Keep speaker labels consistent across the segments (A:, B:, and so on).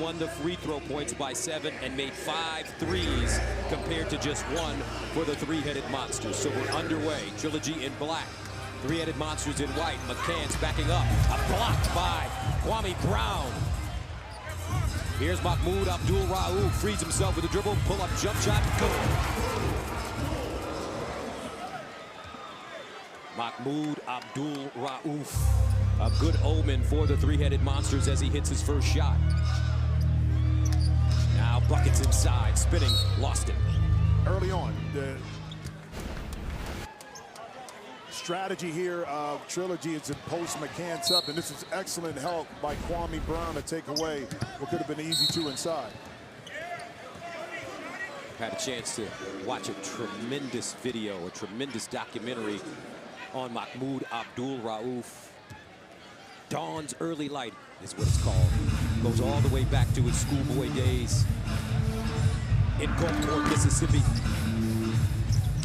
A: won the free throw points by 7 and made 5 threes compared to just 1 for the three-headed monsters. So we're underway. Trilogy in black, three-headed monsters in white. McCants backing up, blocked by Kwame Brown. Here's Mahmoud Abdul-Rauf, frees himself with a dribble, pull-up jump shot, good. Mahmoud Abdul-Rauf, a good omen for the three-headed monsters as he hits his first shot. Now buckets inside, spinning, lost it.
B: Early on, the strategy here of Trilogy is to post McCants up, and this is excellent help by Kwame Brown to take away what could have been easy two inside.
A: Had a chance to watch a tremendous video, a tremendous documentary on Mahmoud Abdul-Rauf. Dawn's Early Light is what it's called. Goes all the way back to his schoolboy days in Gulfport, Mississippi.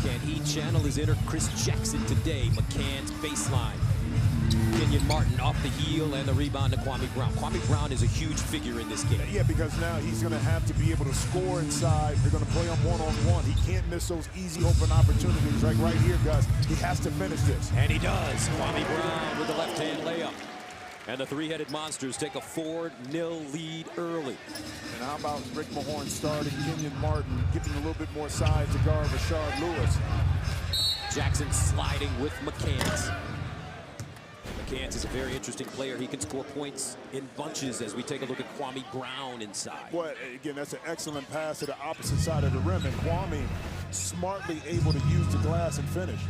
A: Can he channel his inner Chris Jackson today? McCann's baseline. Kenyon Martin off the heel and the rebound to Kwame Brown. Kwame Brown is a huge figure in this game.
B: Yeah, because now he's going to have to be able to score inside. They're going to play on one-on-one. He can't miss those easy open opportunities. Like right here, guys, he has to finish this.
A: And he does. Kwame Brown with the left-hand layup. And the three-headed monsters take a 4-0 lead early.
B: And how about Rick Mahorn starting Kenyon Martin, giving a little bit more size to guard Rashard Lewis.
A: Jackson sliding with McCants. McCants is a very interesting player. He can score points in bunches as we take a look at Kwame Brown inside.
B: Boy, again, that's an excellent pass to the opposite side of the rim, and Kwame smartly able to use the glass and finish.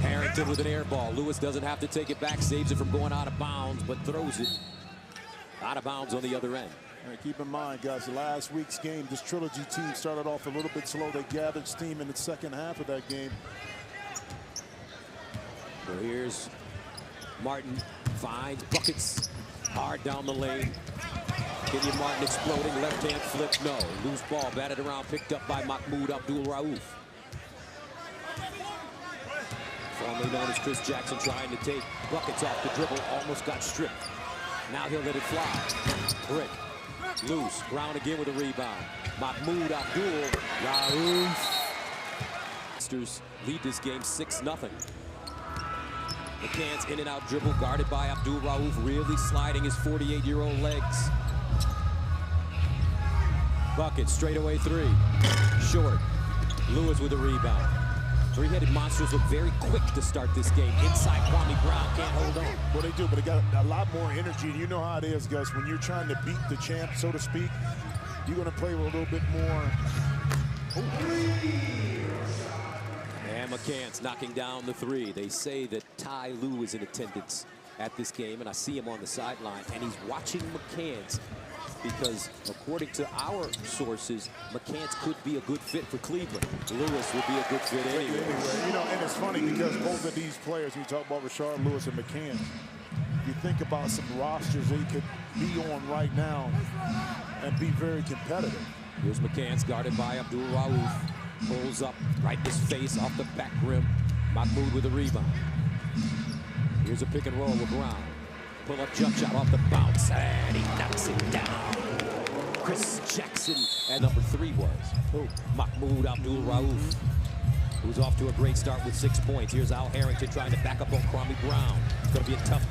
A: Harrington with an air ball. Lewis doesn't have to take it back, saves it from going out of bounds, but throws it out of bounds on the other end.
B: All right, keep in mind, guys, last week's game, this Trilogy team started off a little bit slow. They gathered steam in the second half of that game.
A: So here's Martin, finds buckets hard down the lane. Kenyon Martin exploding, left-hand flip, no. Loose ball, batted around, picked up by Mahmoud Abdul-Rauf. Formerly known as Chris Jackson, trying to take buckets off the dribble, almost got stripped. Now he'll let it fly. Brick, loose, Brown again with a rebound. Mahmoud Abdul-Rauf. Monsters lead this game 6-0. McCants in and out dribble, guarded by Abdul-Rauf, really sliding his 48-year-old legs. Bucket, straightaway three. Short. Lewis with a rebound. Three-headed monsters look very quick to start this game. Inside, Kwame Brown can't hold on.
B: Well, they do, but they got a lot more energy. You know how it is, Gus. When you're trying to beat the champ, so to speak, you're going to play with a little bit more.
A: And McCants knocking down the three. They say that Ty Lue is in attendance at this game, and I see him on the sideline, and he's watching McCants because, according to our sources, McCants could be a good fit for Cleveland. Lewis would be a good fit anyway.
B: You know, and it's funny because both of these players, we talk about Rashard Lewis and McCants, you think about some rosters they could be on right now and be very competitive.
A: Here's McCants guarded by Abdul-Rauf. Pulls up right in his face off the back rim. Mahmoud with a rebound. Here's a pick and roll with Brown. Pull-up jump shot off the bounce, and he knocks it down. Chris Jackson, and number 3 was Mahmoud Abdul-Rauf, who's off to a great start with 6 points. Here's Al Harrington trying to back up on Kwame Brown. It's going to be a tough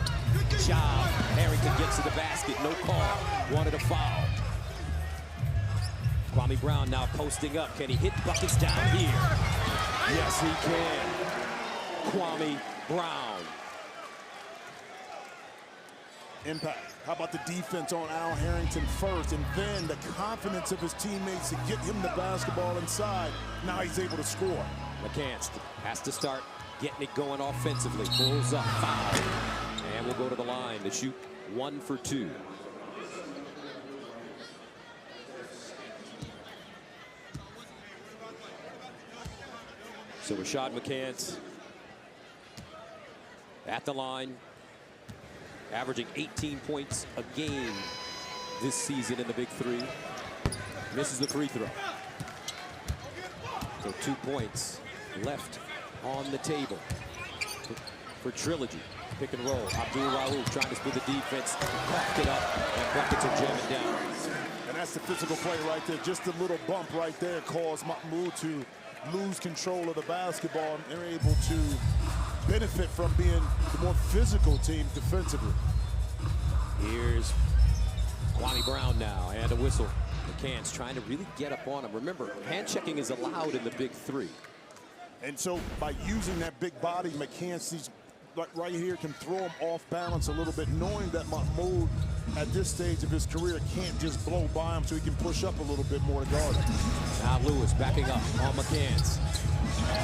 A: job. Harrington gets to the basket, no call. Wanted a foul. Kwame Brown now posting up. Can he hit buckets down here? Yes, he can. Kwame Brown.
B: Impact. How about the defense on Al Harrington first, and then the confidence of his teammates to get him the basketball inside. Now he's able to score.
A: McCants has to start getting it going offensively. Pulls up, foul. And we'll go to the line to shoot 1 for 2. So Rashard McCants at the line, averaging 18 points a game this season in the Big 3. Misses the free throw. So 2 points left on the table for Trilogy. Pick and roll. Abdul-Rauf trying to split the defense. Coughed it up, and buckets are jamming down.
B: And that's the physical play right there. Just a little bump right there caused Mahmoud to lose control of the basketball, and they're able to benefit from being the more physical team defensively.
A: Here's Kwame Brown now, and a whistle. McCann's trying to really get up on him. Remember, hand checking is allowed in the Big Three.
B: And so by using that big body, McCann sees right here can throw him off balance a little bit, knowing that Mahmoud at this stage of his career can't just blow by him, so he can push up a little bit more to guard him.
A: Now Lewis backing up on McCann's.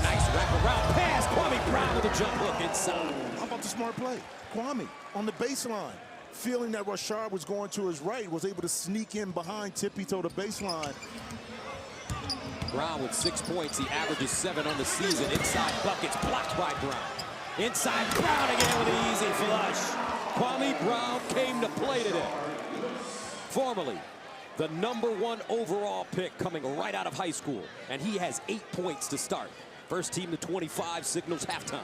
A: Nice wraparound pass. Kwame Brown with a jump hook inside.
B: How about the smart play? Kwame on the baseline, feeling that Rashard was going to his right, was able to sneak in behind, tippy-toe the baseline.
A: Brown with 6 points. He averages 7 on the season. Inside buckets blocked by Brown. Inside Brown again with an easy flush. Kwame Brown came to play today. Formerly the #1 overall pick coming right out of high school. And he has 8 points to start. First team to 25 signals halftime.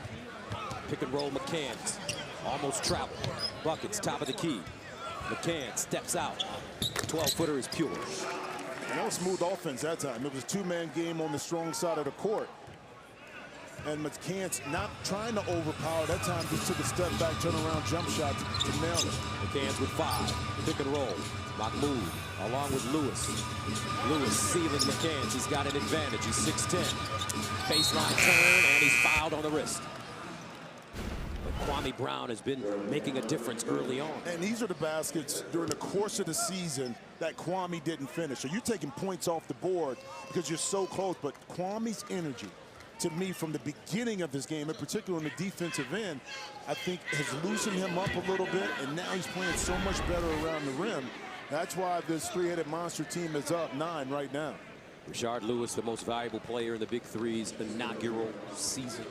A: Pick and roll McCann's. Almost traveled. Buckets, top of the key. McCann steps out. 12-footer is pure.
B: And that was smooth offense that time. It was a two-man game on the strong side of the court. And McCann's not trying to overpower. That time just took a step back, turnaround jump shot to nail it.
A: McCann's with 5. Pick and roll. Mahmoud along with Lewis. Lewis sealing McCann's. He's got an advantage. He's 6'10". Baseline turn, and he's fouled on the wrist. But Kwame Brown has been making a difference early on.
B: And these are the baskets during the course of the season that Kwame didn't finish. So you're taking points off the board because you're so close. But Kwame's energy, to me, from the beginning of this game, in particular on the defensive end, I think has loosened him up a little bit, and now he's playing so much better around the rim. That's why this three-headed monster team is up 9 right now.
A: Rashard Lewis, the most valuable player in the Big Three's inaugural season.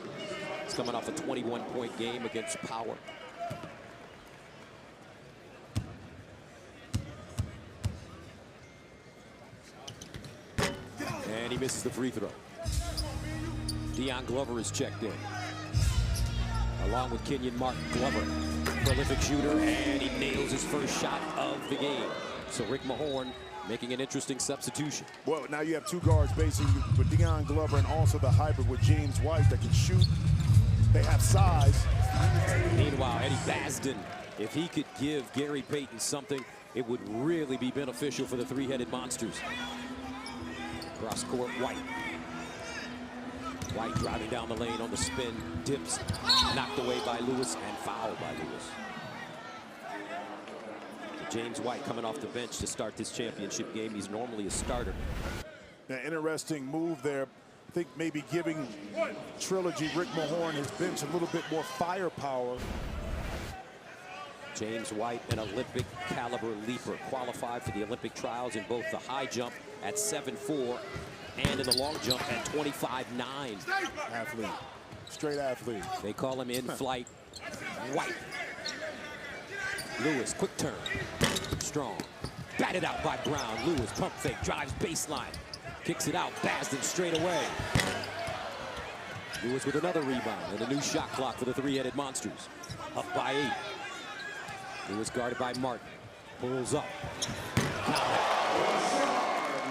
A: He's coming off a 21-point game against Power. And he misses the free throw. Deion Glover is checked in. Along with Kenyon Martin. Glover, prolific shooter, and he nails his first shot of the game. So Rick Mahorn making an interesting substitution.
B: Well, now you have 2 guards basically with Deion Glover and also the hybrid with James White that can shoot. They have size.
A: Meanwhile, Eddie Basden, if he could give Gary Payton something, it would really be beneficial for the three-headed monsters. Cross court, White. White driving down the lane on the spin, dips, knocked away by Lewis and fouled by Lewis. So James White coming off the bench to start this championship game. He's normally a starter.
B: An interesting move there. I think maybe giving Trilogy, Rick Mahorn, his bench a little bit more firepower.
A: James White, an Olympic caliber leaper, qualified for the Olympic trials in both the high jump at 7'4" and in the long jump at 25'9".
B: Athlete, straight athlete.
A: They call him in flight White. Lewis, quick turn, strong. Batted out by Brown. Lewis, pump fake, drives baseline. Kicks it out, Basden straight away. Lewis with another rebound and a new shot clock for the three-headed monsters. Up by 8. Lewis guarded by Martin. Pulls up.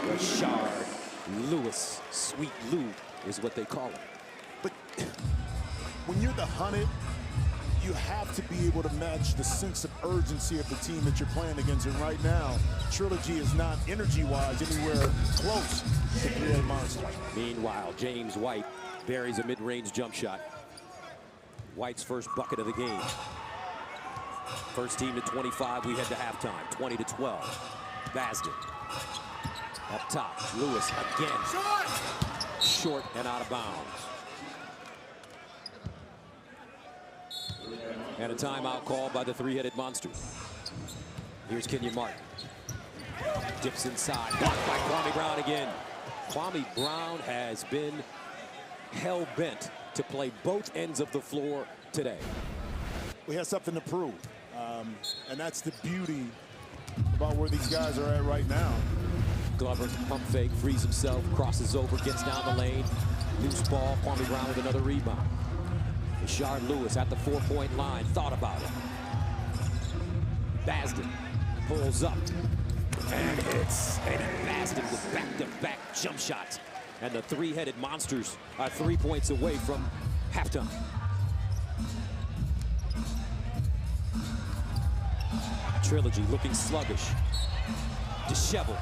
A: Rashard Lewis. Sweet Lou is what they call him.
B: But when you're the hunted, you have to be able to match the sense of urgency of the team that you're playing against. And right now, Trilogy is not energy-wise anywhere close to three-headed monsters.
A: Meanwhile, James White buries a mid-range jump shot. White's first bucket of the game. First team to 25, we head to halftime, 20-12. Basden. Up top, Lewis again. Short and out of bounds. And a timeout called by the three-headed monsters. Here's Kenyon Martin. Dips inside, blocked by Kwame Brown again. Kwame Brown has been hell-bent to play both ends of the floor today.
B: We have something to prove. And that's the beauty about where these guys are at right now.
A: Glover, pump fake, frees himself, crosses over, gets down the lane. Loose ball, Kwame Brown with another rebound. Rashard Lewis at the 4-point line, thought about it. Basden pulls up and hits. Eddie Basden with back-to-back jump shots. And the three-headed monsters are 3 points away from halftime. Trilogy looking sluggish, disheveled.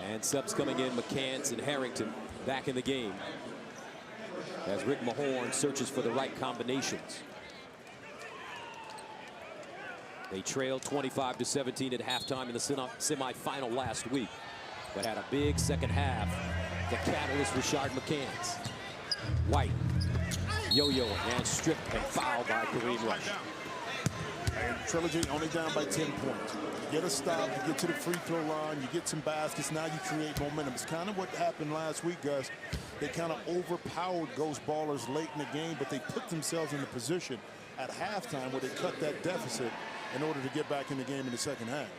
A: And subs coming in, McCants and Harrington back in the game as Rick Mahorn searches for the right combinations. They trailed 25-17 at halftime in the semifinal last week, but had a big second half. The catalyst, Rashard McCants. White, yo-yoing and stripped and fouled by Kareem Rush.
B: And Trilogy only down by 10 points. Get a stop, you get to the free throw line, you get some baskets, now you create momentum. It's kind of what happened last week, Gus. They kind of overpowered Ghost Ballers late in the game, but they put themselves in a position at halftime where they cut that deficit in order to get back in the game in the second half.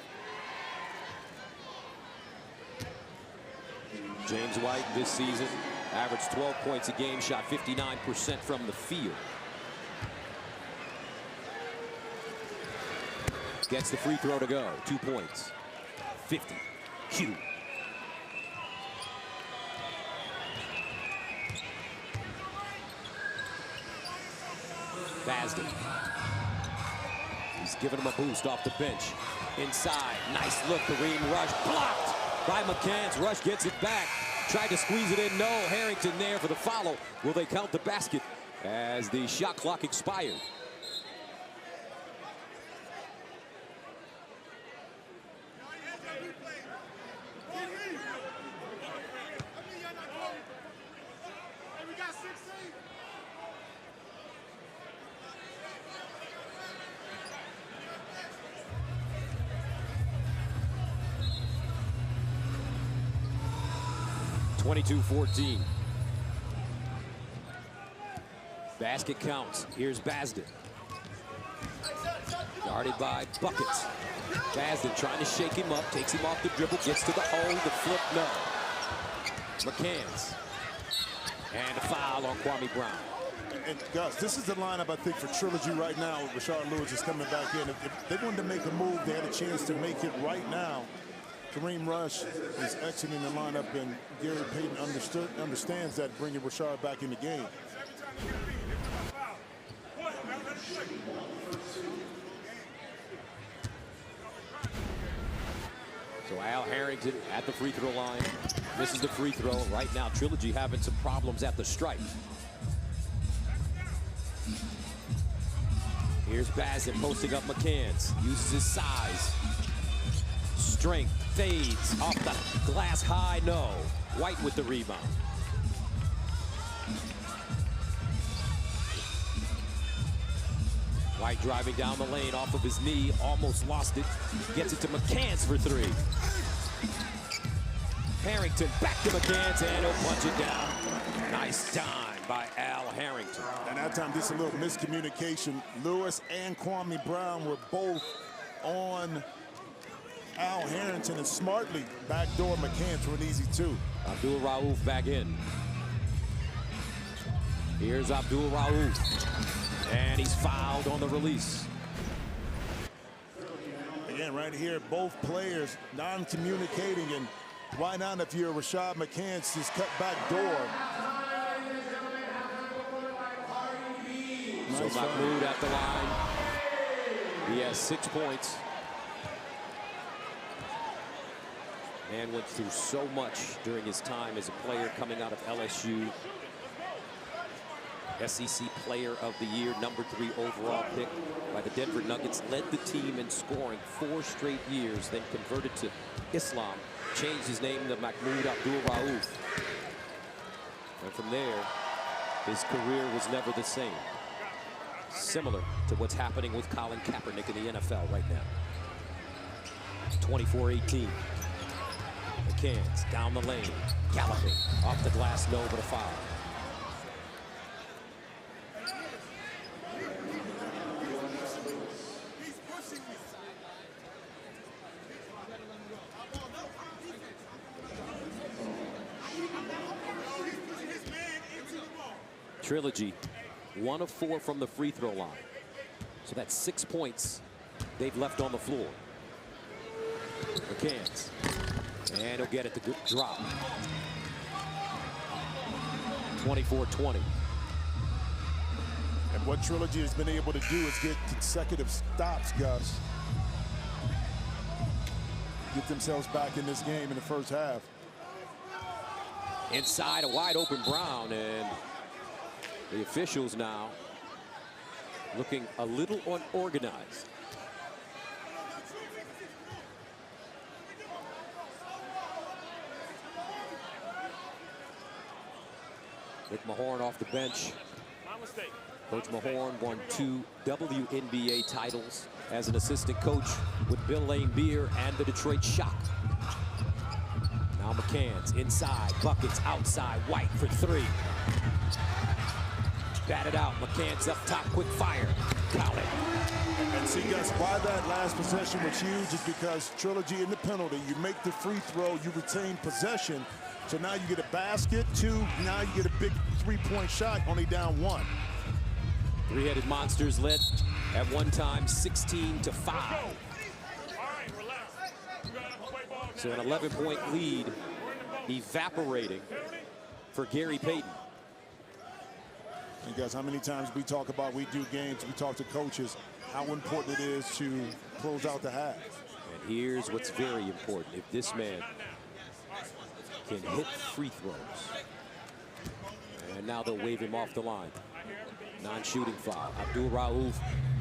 A: James White this season averaged 12 points a game, shot 59% from the field. Gets the free throw to go, 2 points. 50, Q. Basden. He's giving him a boost off the bench. Inside, nice look, Kareem Rush blocked by McCants. Rush gets it back. Tried to squeeze it in, no. Harrington there for the follow. Will they count the basket as the shot clock expired? (22-14). Basket counts. Here's Basden. Guarded by Buckets. Basden trying to shake him up, takes him off the dribble, gets to the hole, the flip, no. McCants. And a foul on Kwame Brown.
B: And Gus, this is the lineup I think for Trilogy right now. Rashard Lewis is coming back in. If they wanted to make a move, they had a chance to make it right now. Kareem Rush is exiting the lineup, and Gary Payton understands that, bringing Rashard back in the game.
A: So Al Harrington at the free throw line. Misses the free throw. Right now, Trilogy having some problems at the stripe. Here's Basden posting up McCants. Uses his size. Strength, fades off the glass high, no. White with the rebound. White driving down the lane off of his knee, almost lost it. Gets it to McCants for three. Harrington back to McCants and he'll punch it down. Nice dime by Al Harrington.
B: And that time, just a little miscommunication. Lewis and Kwame Brown were both on Al Harrington, and smartly backdoor McCants for an easy two.
A: Abdul-Rauf back in. Here's Abdul-Rauf. And he's fouled on the release.
B: Again, right here, both players non-communicating, and why not if you're Rashard McCants, just cut back door.
A: So Mahmoud at the line. He has 6 points. Man went through so much during his time as a player coming out of LSU. SEC Player of the Year, #3 overall pick by the Denver Nuggets. Led the team in scoring 4 straight years, then converted to Islam. Changed his name to Mahmoud Abdul-Rauf. And from there, his career was never the same. Similar to what's happening with Colin Kaepernick in the NFL right now. 24-18. McCants down the lane. Galloping off the glass, no, but a foul. Trilogy, 1 of 4 from the free throw line. So that's 6 points they've left on the floor. McCants. And he'll get it to drop. 24-20.
B: And what Trilogy has been able to do is get consecutive stops, Gus. Get themselves back in this game in the first half.
A: Inside, a wide open Brown, and the officials now looking a little unorganized. Rick Mahorn off the bench. Coach Mahorn won 2 WNBA titles as an assistant coach with Bill Lane Beer and the Detroit Shock. Now McCants inside, buckets outside, White for 3. Batted out, McCants up top, quick fire. Count it.
B: And see, Gus, why that last possession was huge is because Trilogy in the penalty, you make the free throw, you retain possession. So now you get a basket, 2, now you get a big 3-point shot, only down 1.
A: Three-Headed Monsters led at one time 16-5. So an 11-point lead evaporating for Gary Payton.
B: And guys, how many times we talk about, we do games, we talk to coaches, how important it is to close out the half.
A: And here's what's very important. If this man can hit free throws. And now they'll wave him off the line. Non-shooting foul. Abdul-Rauf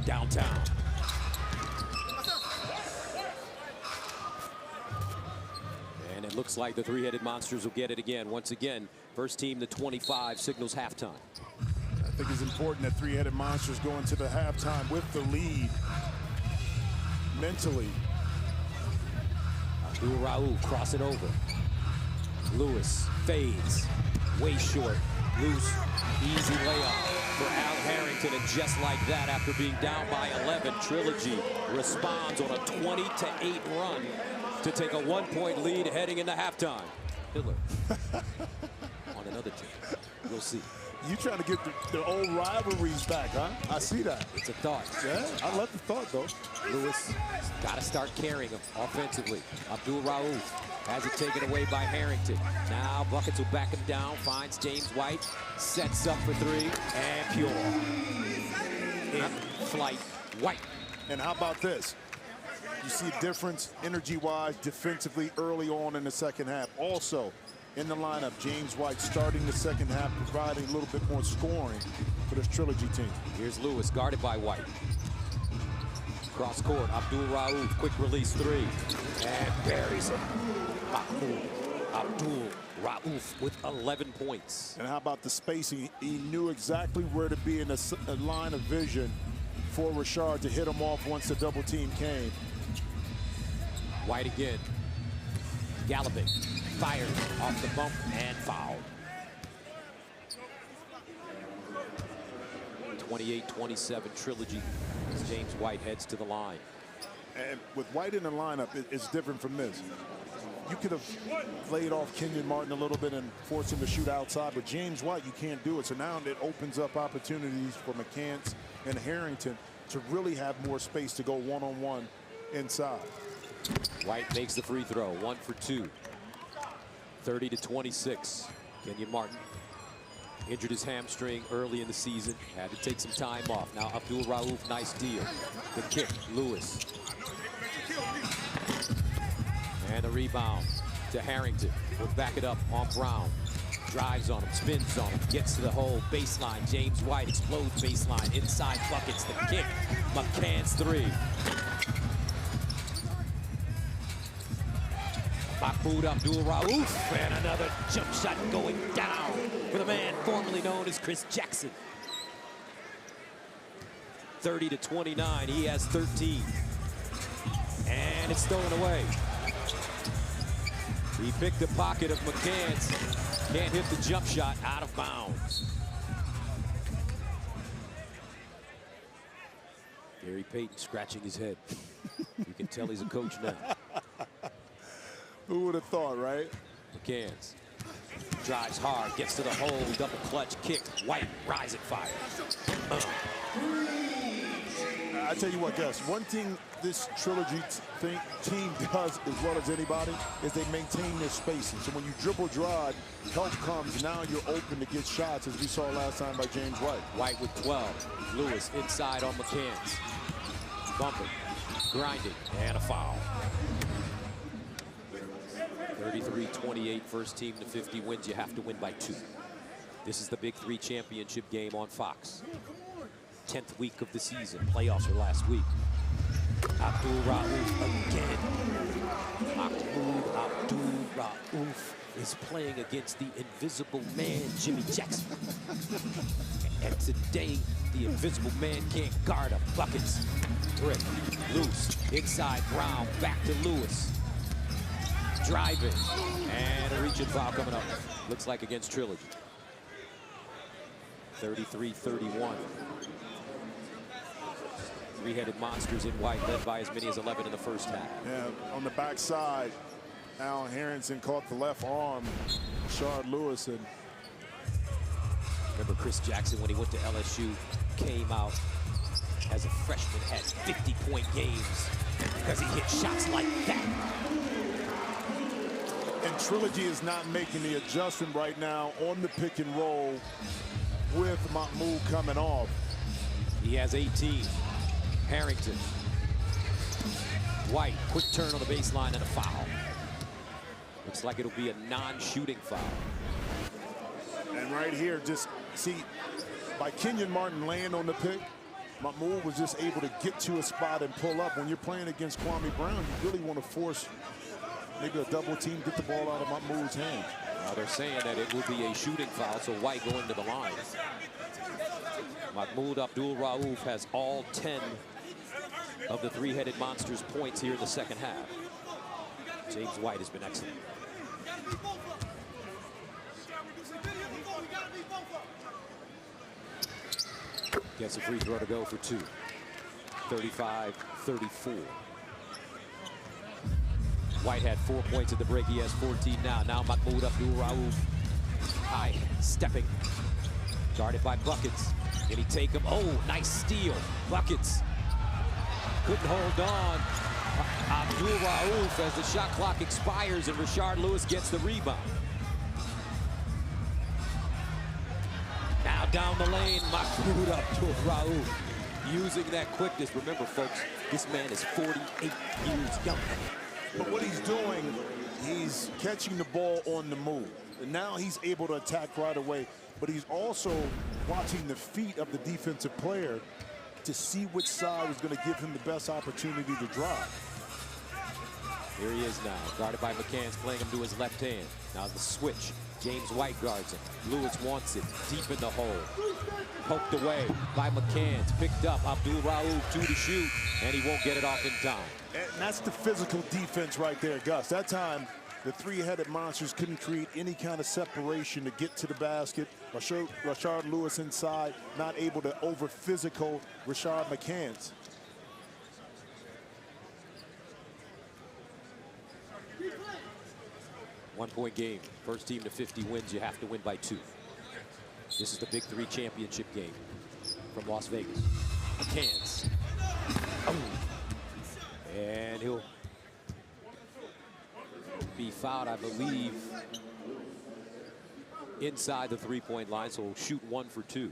A: downtown. And it looks like the Three-Headed Monsters will get it again. Once again, first team to 25 signals halftime.
B: I think it's important that Three-Headed Monsters go into the halftime with the lead mentally.
A: Abdul-Rauf crossing over. Lewis fades, way short, loose, easy layup for Al Harrington, and just like that, after being down by 11, Trilogy responds on a 20-8 run to take a 1-point lead heading into halftime. Hitler on another team. We'll see.
B: You trying to get the old rivalries back, huh? I see that.
A: It's a thought.
B: Yeah, I love the thought, though.
A: Lewis got to start carrying him offensively. Abdul-Rauf has it taken away by Harrington. Now buckets will back him down, finds James White, sets up for 3, and pure. In flight, White.
B: And how about this? You see a difference energy-wise, defensively early on in the second half. Also, in the lineup, James White starting the second half, providing a little bit more scoring for this Trilogy team.
A: Here's Lewis, guarded by White. Cross court, Abdul-Rauf, quick release 3, and buries it. Abdul-Rauf with 11 points.
B: And how about the spacing? He knew exactly where to be in a line of vision for Rashard to hit him off once the double team came.
A: White again, galloping, fired off the bump and fouled. 28-27 Trilogy as James White heads to the line.
B: And with White in the lineup, it's different from this. You could have laid off Kenyon Martin a little bit and forced him to shoot outside, but James White, you can't do it. So now it opens up opportunities for McCants and Harrington to really have more space to go one-on-one inside.
A: White makes the free throw, 1 for 2. 30-26. Kenyon Martin injured his hamstring early in the season, had to take some time off. Now Abdul-Rauf, nice deal. The kick, Lewis. And the rebound to Harrington. We'll back it up on Brown. Drives on him, spins on him, gets to the hole, baseline. James White explodes baseline, inside buckets, the kick. McCants 3. Mahmoud Abdul-Rauf, and another jump shot going down for the man formerly known as Chris Jackson. 30-29, he has 13. And it's stolen away. He picked the pocket of McCants. Can't hit the jump shot, out of bounds. Gary Payton scratching his head. You can tell he's a coach now.
B: Who would have thought, right?
A: McCants Drives hard, gets to the hole, double clutch kick. White, rising fire.
B: I tell you what, Gus, one thing this Trilogy team does as well as anybody is they maintain their spacing. So when you dribble drive, help comes, now you're open to get shots, as we saw last time by James White.
A: White with 12. Lewis inside on McCann's. Bumping, grinding, and a foul. 33-28, first team to 50 wins. You have to win by 2. This is the Big 3 Championship game on Fox. 10th week of the season. Playoffs were last week. Abdul-Rauf again. Abdul-Rauf is playing against the invisible man, Jimmy Jackson. And today, the invisible man can't guard him. Buckets. Brick. Loose. Inside Brown. Back to Lewis. Driving. And a reach and foul coming up. Looks like against Trilogy. 33-31. Three-headed monsters in white, led by as many as 11 in the first half.
B: Yeah, on the backside, Al Harrington caught the left arm, Rashard Lewis. And
A: remember Chris Jackson, when he went to LSU, came out as a freshman, had 50-point games because he hit shots like that.
B: And Trilogy is not making the adjustment right now on the pick and roll with Mahmoud coming off.
A: He has 18. Harrington. White, quick turn on the baseline and a foul. Looks like it'll be a non-shooting foul.
B: And right here, just see, by Kenyon Martin laying on the pick, Mahmoud was just able to get to a spot and pull up. When you're playing against Kwame Brown, you really want to force maybe a double team, get the ball out of Mahmoud's hands.
A: They're saying that it will be a shooting foul, so White going to the line. Mahmoud Abdul-Rauf has all 10 of the three-headed monsters points here in the second half. James White has been excellent. Gets a free throw to go for 2. 35-34. White had 4 points at the break. He has 14 now. Now Mahmoud Abdul-Rauf high stepping. Guarded by Buckets. Can he take him? Oh, nice steal. Buckets couldn't hold on. Abdul-Rauf as the shot clock expires and Rashard Lewis gets the rebound. Now down the lane, Mahmoud Abdul-Rauf using that quickness. Remember, folks, this man is 48 years young.
B: But what he's doing, he's catching the ball on the move. And now he's able to attack right away. But he's also watching the feet of the defensive player to see which side is going to give him the best opportunity to drive.
A: Here he is now, guarded by McCann's, playing him to his left hand. Now the switch. James White guards him. Lewis wants it deep in the hole. Poked away by McCann's. Picked up. Abdul-Rauf 2 to shoot, and he won't get it off in time.
B: And that's the physical defense right there, Gus. That time, the three-headed monsters couldn't create any kind of separation to get to the basket. Rashard Lewis inside, not able to over-physical Rashard McCann's.
A: One-point game. First team to 50 wins. You have to win by 2. This is the Big 3 Championship game from Las Vegas. McCann's. Oh. And he'll be fouled, I believe, inside the three-point line, so he'll shoot 1 for 2.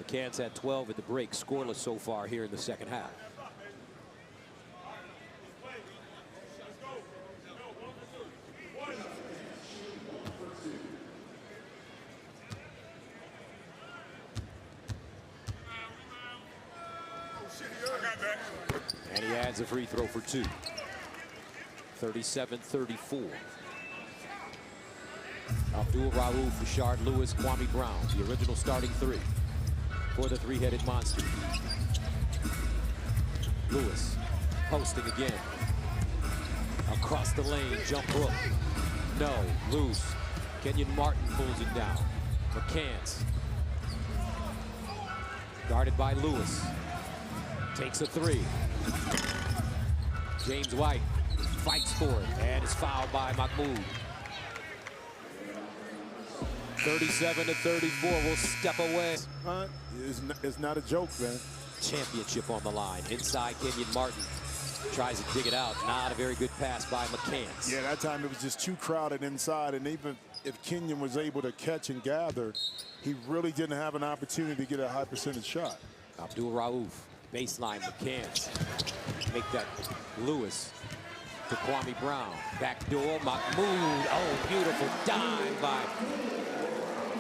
A: McCann's had 12 at the break, scoreless so far here in the second half. And he adds a free throw for 2. 37-34. Abdul-Rauf, Rashard Lewis, Kwame Brown, the original starting 3 for the three-headed monster. Lewis posting again. Across the lane, jump hook. No, loose. Kenyon Martin pulls it down. McCann's. Guarded by Lewis. Takes a 3. James White fights for it and is fouled by Mahmoud. 37-34 will step away.
B: It's not a joke, man.
A: Championship on the line. Inside, Kenyon Martin tries to dig it out. Not a very good pass by McCants.
B: Yeah, that time it was just too crowded inside, and even if Kenyon was able to catch and gather, he really didn't have an opportunity to get a high percentage shot.
A: Abdul-Rauf, baseline, McCants. Make that Lewis to Kwame Brown. Backdoor, Mahmoud. Oh, beautiful dive by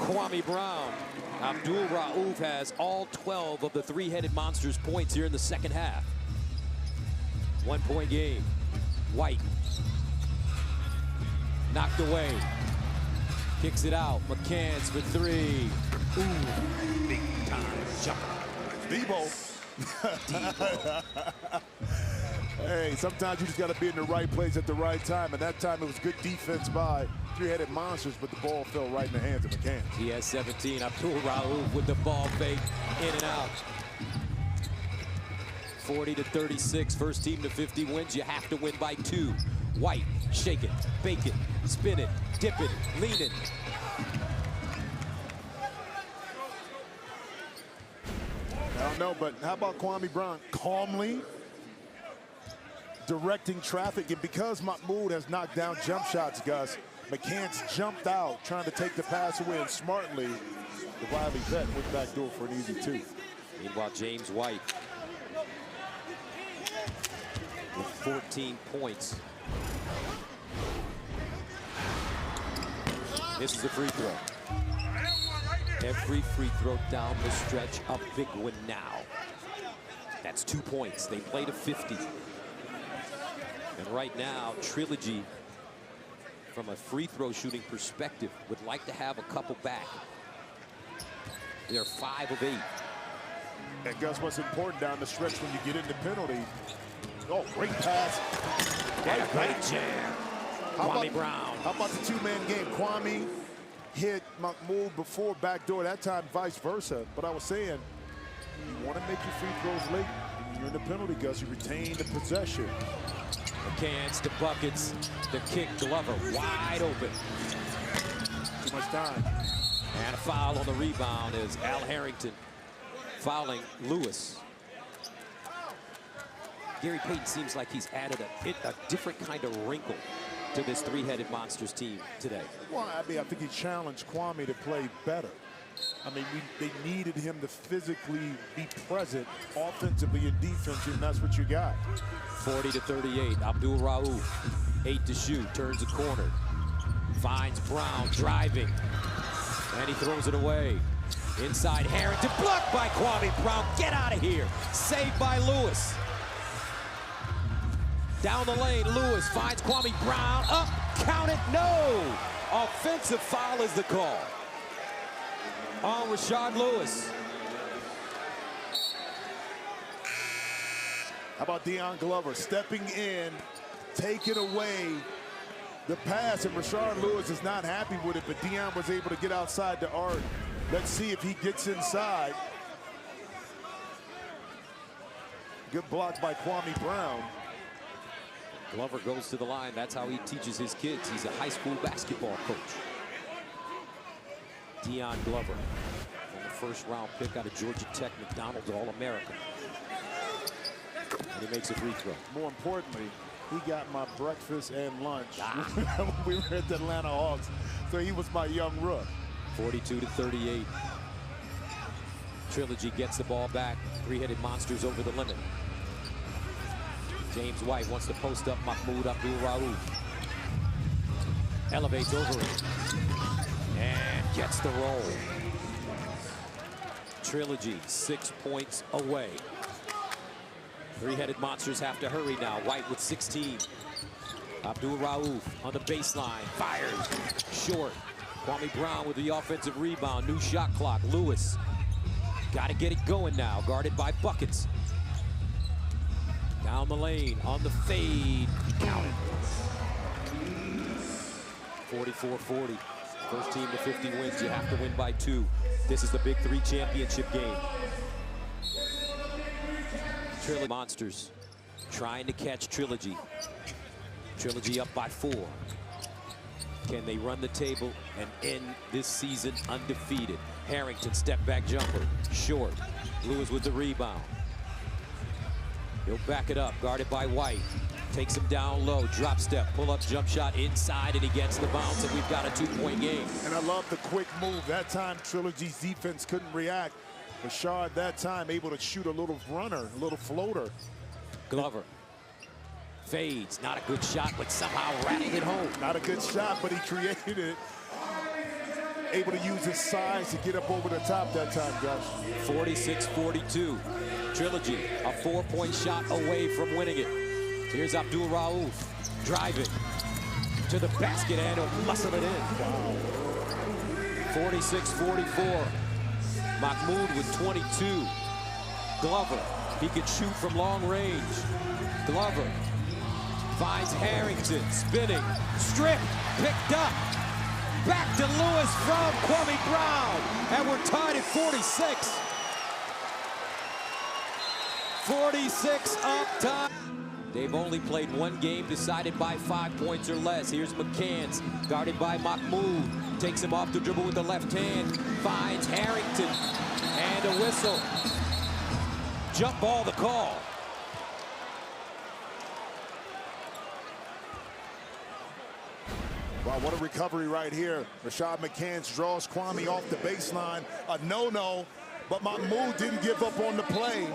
A: Kwame Brown. Abdul-Rauf has all 12 of the three-headed monsters points here in the second half. 1 point game. White. Knocked away. Kicks it out. McCants for three. Ooh, big time jumper.
B: Debo. Hey, sometimes you just got to be in the right place at the right time, and that time it was good defense by three-headed monsters, but the ball fell right in the hands of McCants.
A: He has 17. Abdul-Rauf with the ball fake, in and out. 40-36, first team to 50 wins. You have to win by 2. White, shake it, bake it, spin it, dip it, lean it.
B: I don't know, but how about Kwame Brown calmly directing traffic? And because Mahmoud has knocked down jump shots, Gus, McCants jumped out trying to take the pass away, and smartly, the wily vet went back door for an easy 2.
A: Meanwhile, James White with 14 points. This is a free throw. Every free throw down the stretch, a big one now. That's 2 points. They play to 50. And right now, Trilogy, from a free throw shooting perspective, would like to have a couple back. They're 5 of 8.
B: And Gus, what's important down the stretch when you get into penalty? Oh, great pass.
A: Right, great jam. Kwame Brown.
B: How about the two-man game? Kwame hit Mahmoud before backdoor, that time vice versa. But I was saying, you want to make your free throws late. When you're in the penalty, Gus, you retain the possession.
A: McCants to buckets, the kick, Glover wide open.
B: Too much time.
A: And a foul on the rebound is Al Harrington fouling Lewis. Gary Payton seems like he's added a different kind of wrinkle to this three-headed monsters team today.
B: Well, I mean, I think he challenged Kwame to play better. I mean, they needed him to physically be present offensively and defensively, and that's what you got.
A: 40-38, Abdul-Rauf, 8 to shoot, turns the corner, finds Brown driving, and he throws it away. Inside Harrington, blocked by Kwame Brown. Get out of here. Saved by Lewis. Down the lane, Lewis finds Kwame Brown. Up, count it, no. Offensive foul is the call on Rashard Lewis.
B: How about Deion Glover stepping in, taking away the pass, and Rashard Lewis is not happy with it, but Deion was able to get outside the arc. Let's see if he gets inside. Good block by Kwame Brown.
A: Glover goes to the line. That's how he teaches his kids. He's a high school basketball coach. Deion Glover, on the first-round pick out of Georgia Tech, McDonald's All-American. And he makes a free throw.
B: More importantly, he got my breakfast and lunch when we were at the Atlanta Hawks. So he was my young rook.
A: 42-38. Trilogy gets the ball back. Three-headed monsters over the limit. James White wants to post up Mahmoud Abdul-Rauf. Elevates over it. And gets the roll. Trilogy 6 points away. Three-headed monsters have to hurry now. White with 16. Abdul-Rauf on the baseline. Fires. Short. Kwame Brown with the offensive rebound. New shot clock. Lewis. Got to get it going now. Guarded by buckets. Down the lane on the fade. Count it. 44-40. First team to 50 wins. You have to win by 2. This is the BIG3 Championship game. Trilogy monsters trying to catch Trilogy. Trilogy up by 4. Can they run the table and end this season undefeated? Harrington, step back jumper, short. Lewis with the rebound. He'll back it up, guarded by White. Takes him down low, drop step, pull up jump shot inside, and he gets the bounce, and we've got a 2-point game.
B: And I love the quick move. That time, Trilogy's defense couldn't react. Rashard that time able to shoot a little runner, a little floater.
A: Glover fades, not a good shot, but somehow rattled it home.
B: Not a good shot, but he created it. Able to use his size to get up over the top that time, Josh.
A: 46-42. Trilogy, a 4-point shot away from winning it. Here's Abdul-Rauf driving to the basket and he'll muscle it in. 46-44. Mahmoud with 22. Glover, he could shoot from long range. Glover finds Harrington, spinning, stripped, picked up. Back to Lewis from Kwame Brown, and we're tied at 46. 46 up top. They've only played one game decided by 5 points or less. Here's McCants, guarded by Mahmoud. Takes him off the dribble with the left hand. Finds Harrington, and a whistle. Jump ball the call.
B: Wow, what a recovery right here. Rashad McCants draws Kwame off the baseline. A no-no, but Mahmoud didn't give up on the play.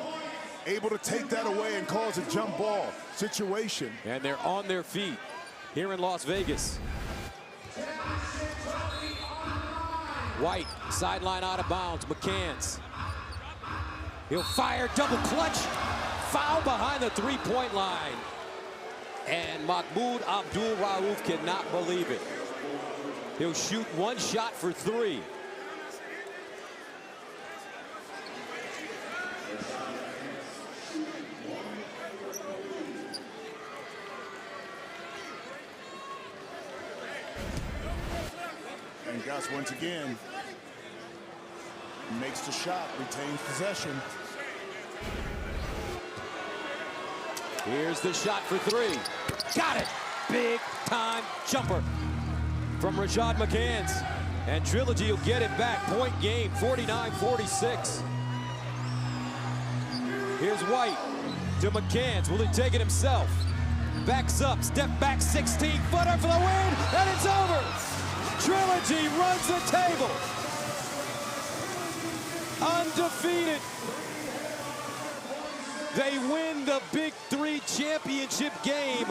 B: Able to take that away and cause a jump ball situation.
A: And they're on their feet here in Las Vegas. White, sideline out of bounds, McCants. He'll fire, double clutch, foul behind the three-point line. And Mahmoud Abdul-Rauf cannot believe it. He'll shoot one shot for 3.
B: And Gus once again makes the shot, retains possession.
A: Here's the shot for 3. Got it! Big time jumper from Rashad McCants. And Trilogy will get it back. Point game, 49-46. Here's White to McCants. Will he take it himself? Backs up, step back, 16-footer for the win, and it's over! Trilogy runs the table. Undefeated. They win the Big 3 Championship game.